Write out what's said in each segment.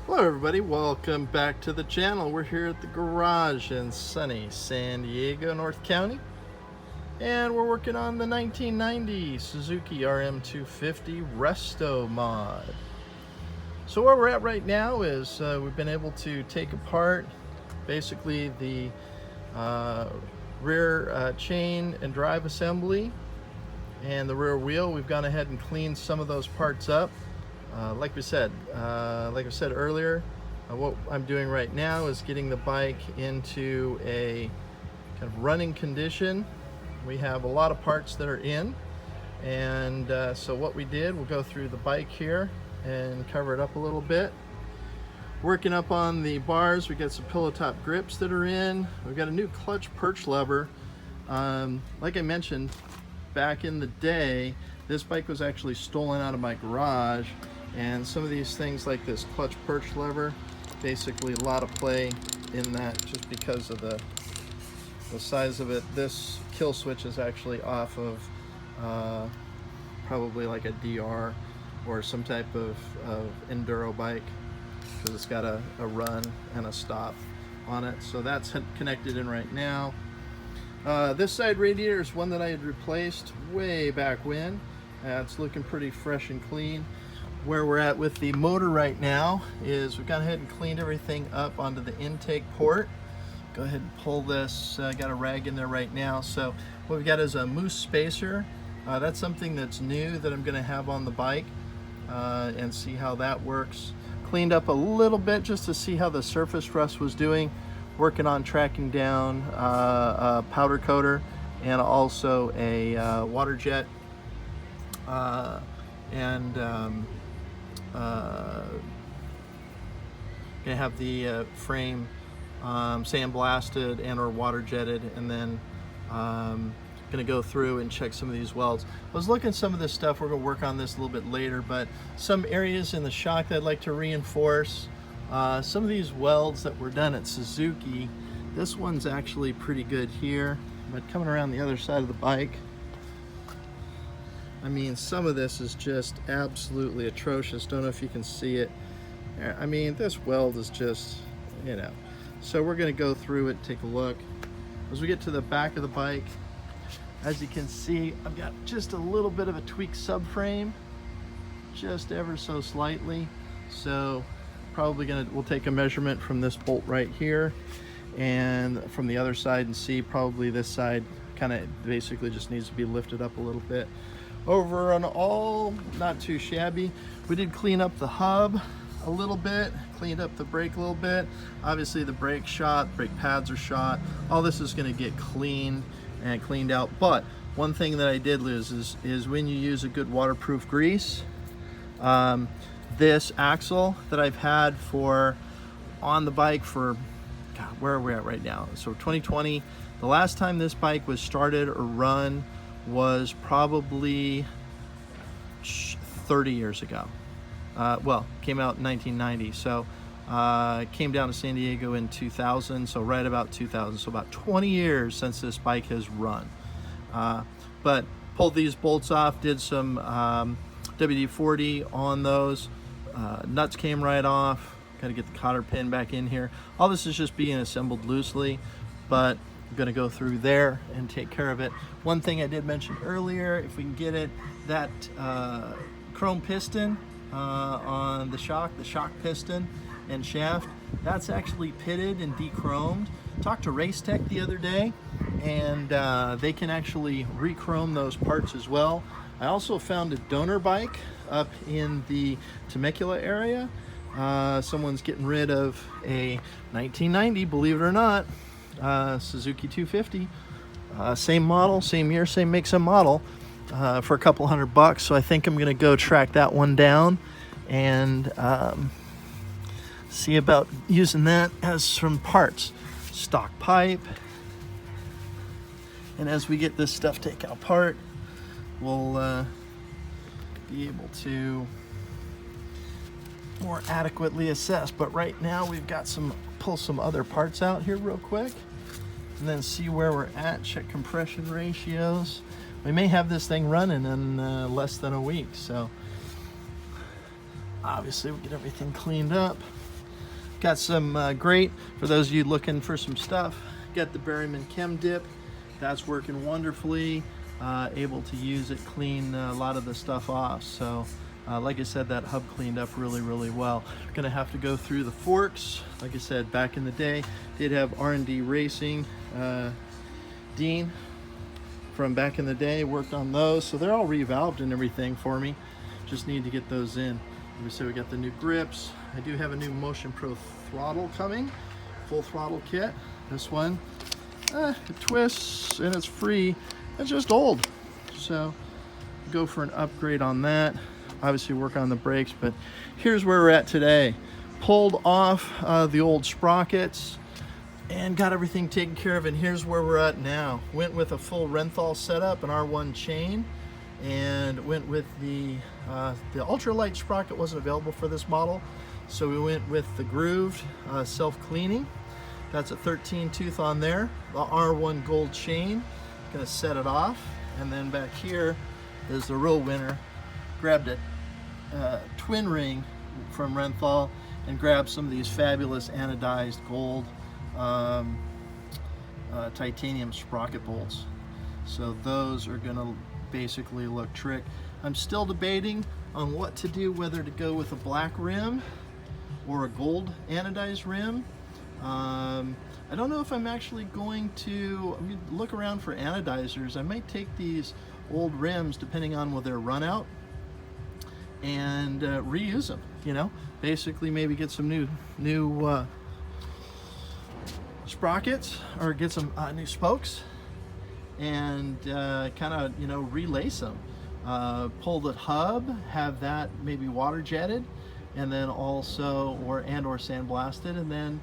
Hello everybody, welcome back to the channel. We're here at the garage in sunny San Diego, North County, and we're working on the 1990 Suzuki RM250 Restomod. So where we're at right now is we've been able to take apart basically the rear chain and drive assembly and the rear wheel. We've gone ahead and cleaned some of those parts up. Like I said earlier, what I'm doing right now is getting the bike into a kind of running condition. We have a lot of parts that are in, and so what we did, we'll go through the bike here and cover it up a little bit. Working up on the bars, we got some pillow top grips that are in. We've got a new clutch perch lever. Like I mentioned, back in the day, this bike was actually stolen out of my garage, and some of these things like this clutch perch lever, basically a lot of play in that just because of the size of it. This kill switch is actually off of probably like a DR or some type of enduro bike, because it's got a run and a stop on it. So that's connected in right now. This side radiator is one that I had replaced way back when. It's looking pretty fresh and clean. Where we're at with the motor right now is we've gone ahead and cleaned everything up onto the intake port. Go ahead and pull this, got a rag in there right now. So what we've got is a moose spacer. That's something that's new that I'm gonna have on the bike and see how that works. Cleaned up a little bit just to see how the surface rust was doing. Working on tracking down a powder coater and also a water jet. Gonna have the frame sandblasted and or water jetted, and then gonna go through and check some of these welds. I was looking at some of this stuff. We're gonna work on this a little bit later, but some areas in the shock that I'd like to reinforce. Some of these welds that were done at Suzuki, this one's actually pretty good here, but coming around the other side of the bike, I mean, some of this is just absolutely atrocious. Don't know if you can see it. I mean, this weld is just, you know. So we're gonna go through it, take a look. As we get to the back of the bike, as you can see, I've got just a little bit of a tweaked subframe, just ever so slightly. So probably we'll take a measurement from this bolt right here and from the other side and see. Probably this side kind of basically just needs to be lifted up a little bit. Over on all, not too shabby. We did clean up the hub a little bit, cleaned up the brake a little bit. Obviously the brake shot, brake pads are shot. All this is gonna get cleaned and cleaned out. But one thing that I did lose is when you use a good waterproof grease, this axle that I've had on the bike for, God, where are we at right now? So 2020, the last time this bike was started or run was probably 30 years ago. Well, came out in 1990. So came down to San Diego in 2000, so right about 2000. So about 20 years since this bike has run. But pulled these bolts off, did some WD-40 on those. Nuts came right off. Got to get the cotter pin back in here. All this is just being assembled loosely, but I'm going to go through there and take care of it. One thing I did mention earlier, if we can get it, that chrome piston on the shock piston and shaft, that's actually pitted and de-chromed. Talked to Race Tech the other day, and they can actually re-chrome those parts as well. I also found a donor bike up in the Temecula area. Someone's getting rid of a 1990, believe it or not, Suzuki 250, same model, same year, same make, some model, for a couple $100. So I think I'm gonna go track that one down and see about using that as some parts. Stock pipe. And as we get this stuff taken apart, we'll be able to more adequately assess. But right now we've got pull some other parts out here real quick and then see where we're at, check compression ratios. We may have this thing running in less than a week, so obviously we get everything cleaned up. got some great, for those of you looking for some stuff, got the Berryman Chem Dip. That's working wonderfully. Able to use it, clean a lot of the stuff off. So like I said, that hub cleaned up really, really well. Gonna have to go through the forks. Like I said, back in the day, did have R&D Racing, Dean from back in the day, worked on those. So they're all revalved and everything for me. Just need to get those in. We said we got the new grips. I do have a new Motion Pro throttle coming, full throttle kit. This one, it twists and it's free. It's just old. So go for an upgrade on that. Obviously work on the brakes, but here's where we're at today. Pulled off the old sprockets and got everything taken care of, and here's where we're at now. Went with a full Renthal setup, an R1 chain, and went with the ultralight sprocket wasn't available for this model, so we went with the grooved self-cleaning. That's a 13 tooth on there, the R1 gold chain. Gonna set it off, and then back here is the real winner. Grabbed a twin ring from Renthal and grabbed some of these fabulous anodized gold titanium sprocket bolts. So those are gonna basically look trick. I'm still debating on what to do, whether to go with a black rim or a gold anodized rim. I don't know if I'm actually going to look around for anodizers. I might take these old rims, depending on what their run out, and reuse them, you know, basically maybe get some new sprockets, or get some new spokes, and kind of, you know, relace them, pull the hub, have that maybe water jetted, and then also or sandblasted, and then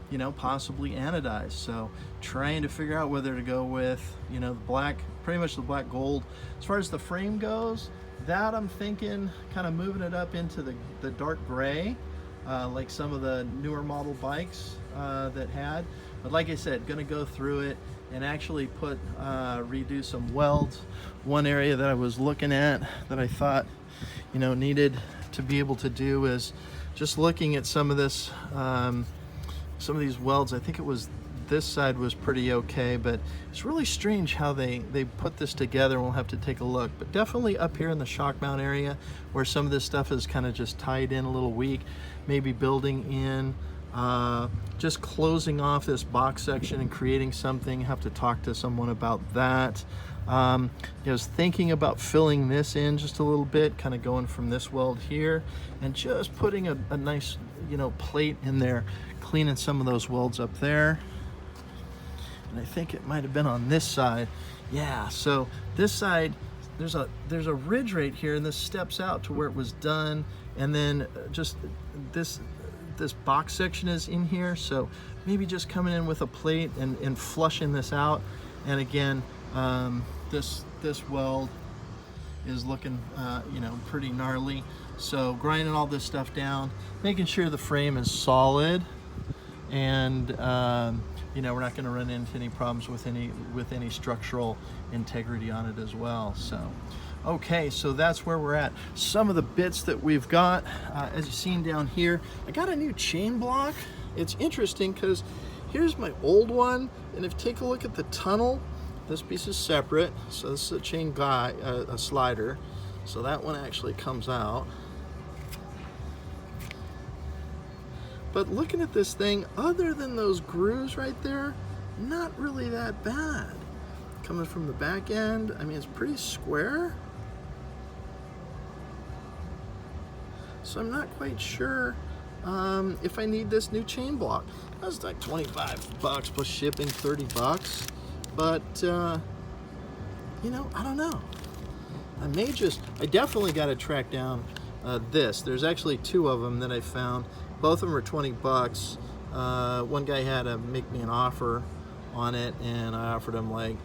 you know, possibly anodized. So trying to figure out whether to go with, you know, the black, pretty much the black gold. As far as the frame goes, that I'm thinking kind of moving it up into the dark gray, like some of the newer model bikes that had. But like I said, gonna go through it and actually put redo some welds. One area that I was looking at that I thought, you know, needed to be able to do is just looking at some of this, some of these welds. I think it was this side was pretty okay, but it's really strange how they put this together. We'll have to take a look, but definitely up here in the shock mount area where some of this stuff is kind of just tied in a little weak, maybe building in, just closing off this box section and creating something. Have to talk to someone about that. I was thinking about filling this in just a little bit, kind of going from this weld here and just putting a nice, you know, plate in there, cleaning some of those welds up there. And I think it might have been on this side. Yeah, so this side, there's a ridge right here, and this steps out to where it was done, and then just this box section is in here, so maybe just coming in with a plate and flushing this out. And again, this weld is looking you know, pretty gnarly, so grinding all this stuff down, making sure the frame is solid, and you know, we're not going to run into any problems with any structural integrity on it as well. So okay, so that's where we're at. Some of the bits that we've got, as you've seen down here, I got a new chain block. It's interesting because here's my old one, and if you take a look at the tunnel, this piece is separate. So this is a chain guide, a slider. So that one actually comes out. But looking at this thing, other than those grooves right there, not really that bad. Coming from the back end, I mean, it's pretty square. So I'm not quite sure if I need this new chain block. That's like 25 bucks plus shipping, 30 bucks. But, you know, I don't know. I definitely got to track down this. There's actually two of them that I found. Both of them are 20 bucks. One guy had to make me an offer on it, and I offered him like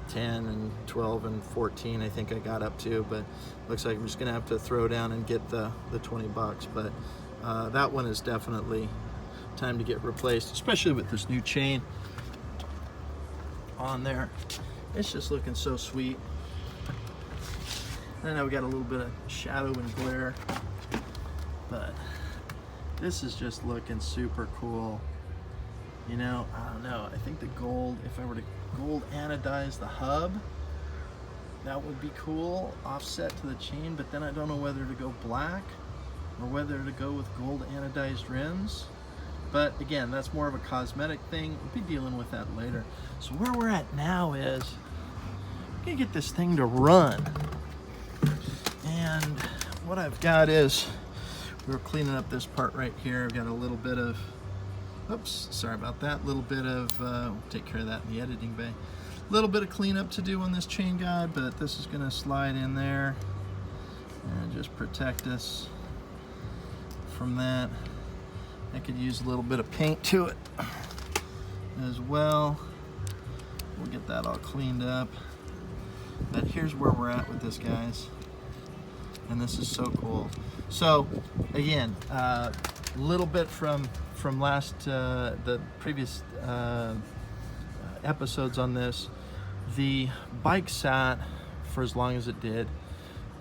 10 and 12 and 14, I think I got up to, but looks like I'm just gonna have to throw down and get the 20 bucks. But that one is definitely time to get replaced, especially with this new chain on there. It's just looking so sweet. I know we got a little bit of shadow and glare, but This is just looking super cool. You know, I don't know. I think the gold, if I were to gold anodize the hub, that would be cool, offset to the chain, but then I don't know whether to go black or whether to go with gold anodized rims. But again, that's more of a cosmetic thing. We'll be dealing with that later. So where we're at now is, I'm gonna get this thing to run. And what I've got is, we're cleaning up this part right here. I've got a little bit of, oops, sorry about that. Little bit of, we'll take care of that in the editing bay. Little bit of cleanup to do on this chain guide, but this is gonna slide in there and just protect us from that. I could use a little bit of paint to it as well. We'll get that all cleaned up. But here's where we're at with this, guys. And this is so cool. So again, a little bit from last the previous episodes on this. The bike sat for as long as it did.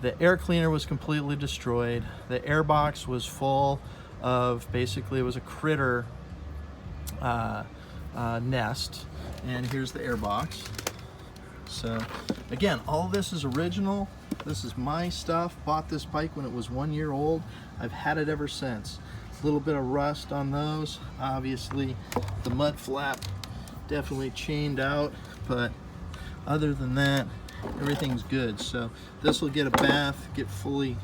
The air cleaner was completely destroyed. The air box was full of, basically it was a critter nest. And here's the air box. So again, all this is original. This is my stuff. Bought this bike when it was 1 year old. I've had it ever since. A little bit of rust on those. Obviously, the mud flap definitely chained out, but other than that, everything's good. So this will get a bath, get fully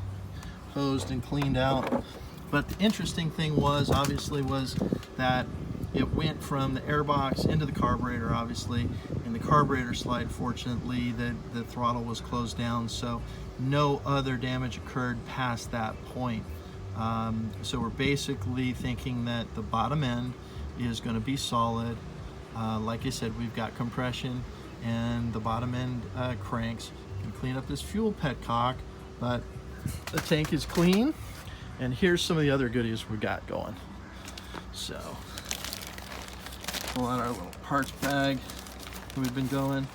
hosed and cleaned out. But the interesting thing was, obviously, was that it went from the airbox into the carburetor, obviously, and the carburetor slide, fortunately, the throttle was closed down, so no other damage occurred past that point. So we're basically thinking that the bottom end is going to be solid. Like I said, we've got compression, and the bottom end cranks. You can clean up this fuel petcock, but the tank is clean. And here's some of the other goodies we got going. So, pull out our little parts bag we've been going.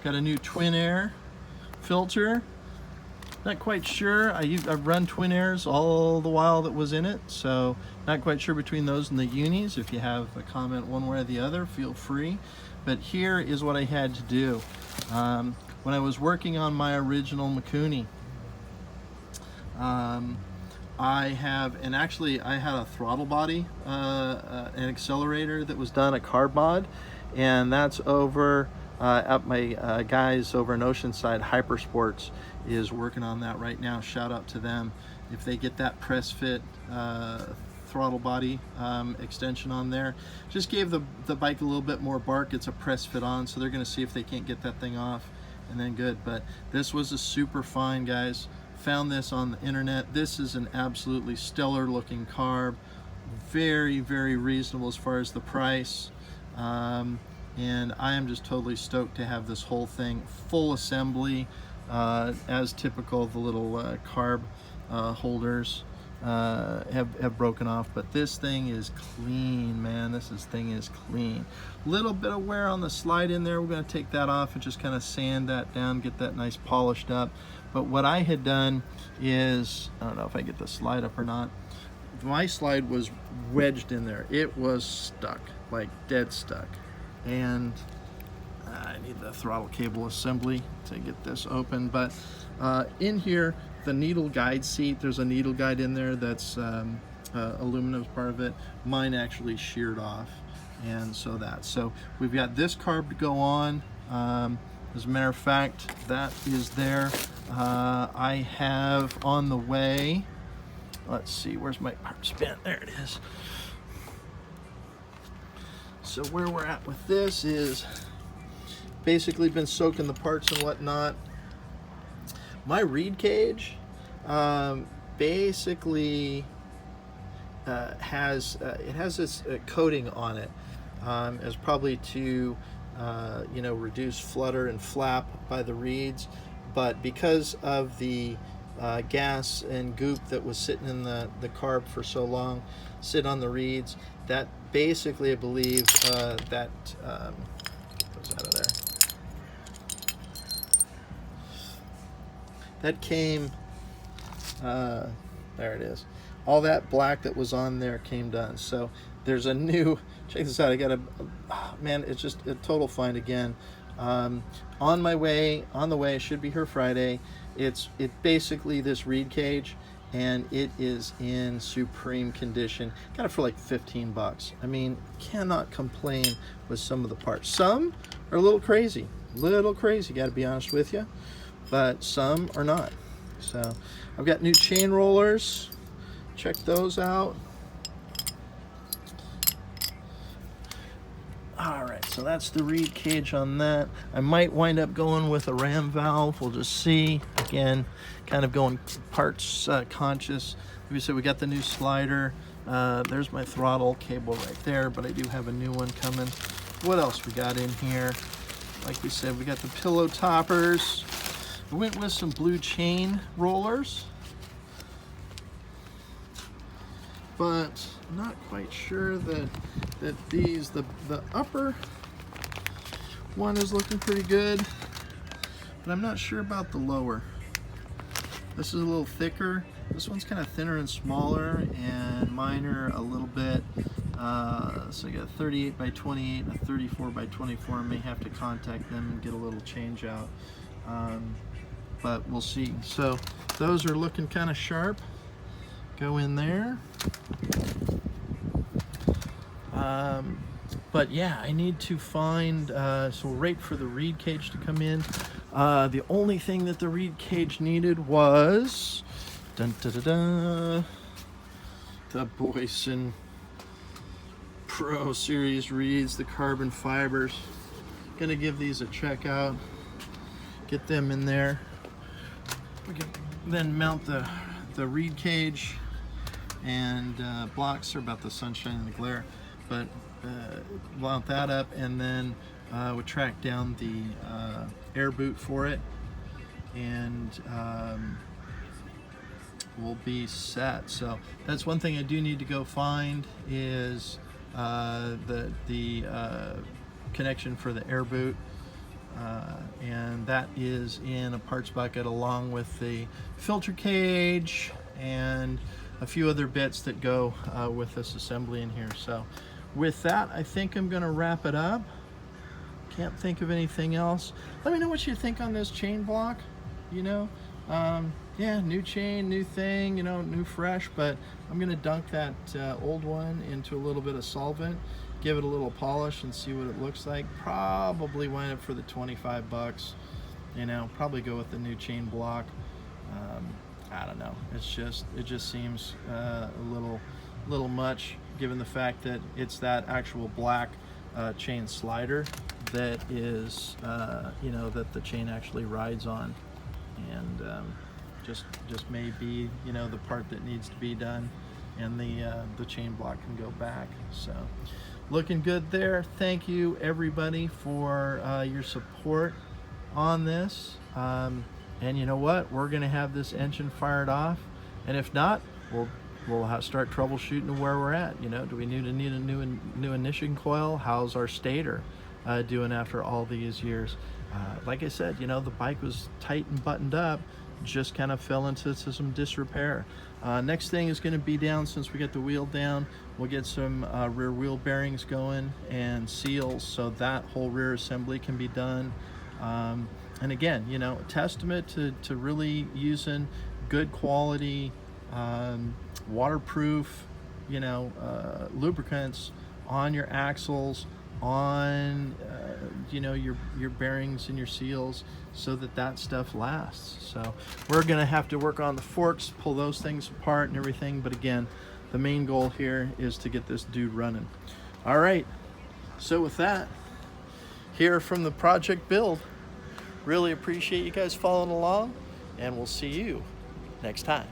Got a new twin air filter. Not quite sure. I've run twin airs all the while that was in it, so not quite sure between those and the unis. If you have a comment one way or the other, feel free. But here is what I had to do. When I was working on my original Mikuni, I had a throttle body, an accelerator that was done, a carb mod, and that's over at my guys over in Oceanside, Hypersports, is working on that right now. Shout out to them. If they get that press fit throttle body extension on there, just gave the bike a little bit more bark. It's a press fit on, so they're going to see if they can't get that thing off, and then good. But this was a super fine, guys. Found this on the internet. This is an absolutely stellar looking carb, very, very reasonable as far as the price, and I am just totally stoked to have this whole thing full assembly. As typical, the little carb holders have broken off, but this thing is clean, man. This thing is clean. Little bit of wear on the slide in there. We're going to take that off and just kind of sand that down, get that nice polished up. But what I had done is, I don't know if I get the slide up or not, my slide was wedged in there. It was stuck, like dead stuck. And I need the throttle cable assembly to get this open. But in here, the needle guide seat, there's a needle guide in there that's aluminum is part of it. Mine actually sheared off, and so we've got this carb to go on. As a matter of fact, that is there. I have on the way, let's see, where's my parts bin? There it is. So where we're at with this is basically been soaking the parts and whatnot. My reed cage basically has this coating on it, as probably to reduce flutter and flap by the reeds, but because of the gas and goop that was sitting in the carb for so long, sit on the reeds, that basically, I believe, that goes out of there. That came There it is. All that black that was on there came done. So there's a new, check this out, I got a, oh, man, it's just a total find again. On the way, should be here Friday. It basically this reed cage, and it is in supreme condition. Got it for like 15 bucks. I mean, cannot complain with some of the parts. Some are a little crazy, gotta be honest with you, but some are not. So I've got new chain rollers, check those out. All right, so that's the reed cage on that. I might wind up going with a ram valve. We'll just see. Again, kind of going parts conscious. Like we said, we got the new slider. There's my throttle cable right there, but I do have a new one coming. What else we got in here? Like we said, we got the pillow toppers. We went with some blue chain rollers, but I'm not quite sure that these, the upper one is looking pretty good, but I'm not sure about the lower. This is a little thicker. This one's kind of thinner and smaller, and mine are a little bit, so I got a 38 by 28 and a 34 by 24. I may have to contact them and get a little change out, but we'll see. So those are looking kind of sharp. Go in there. But yeah, I need to find, so we'll wait for the reed cage to come in. The only thing that the reed cage needed was dun, da, da, da, the Boyson Pro Series reeds, the carbon fibers. Gonna give these a check out, get them in there. We can then mount the reed cage, and blocks are about the sunshine and the glare, but mount that up, and then we'll track down the air boot for it, and we'll be set. So that's one thing I do need to go find is the connection for the air boot, and that is in a parts bucket along with the filter cage and a few other bits that go with this assembly in here. So with that, I think I'm gonna wrap it up. Can't think of anything else. Let me know what you think on this chain block. You know, yeah, new chain, new thing, you know, new fresh, but I'm gonna dunk that old one into a little bit of solvent, give it a little polish and see what it looks like. Probably wind up for the 25 bucks, you know, probably go with the new chain block. I don't know, it just seems a little much, given the fact that it's that actual black chain slider that is, you know, that the chain actually rides on, and just may be, you know, the part that needs to be done, and the chain block can go back. So looking good there. Thank you everybody for your support on this, and you know what, we're gonna have this engine fired off, and if not, we'll have start troubleshooting where we're at. You know, do we need a new ignition coil? How's our stator doing after all these years? Like I said, you know, the bike was tight and buttoned up, just kind of fell into some disrepair. Next thing is going to be down, since we get the wheel down, we'll get some rear wheel bearings going and seals, so that whole rear assembly can be done. And again, you know, a testament to really using good quality waterproof, you know, lubricants on your axles, on you know, your bearings and your seals, so that stuff lasts. So we're gonna have to work on the forks, pull those things apart and everything, but again, the main goal here is to get this dude running. All right, so with that, here from the project build, really appreciate you guys following along, and we'll see you next time.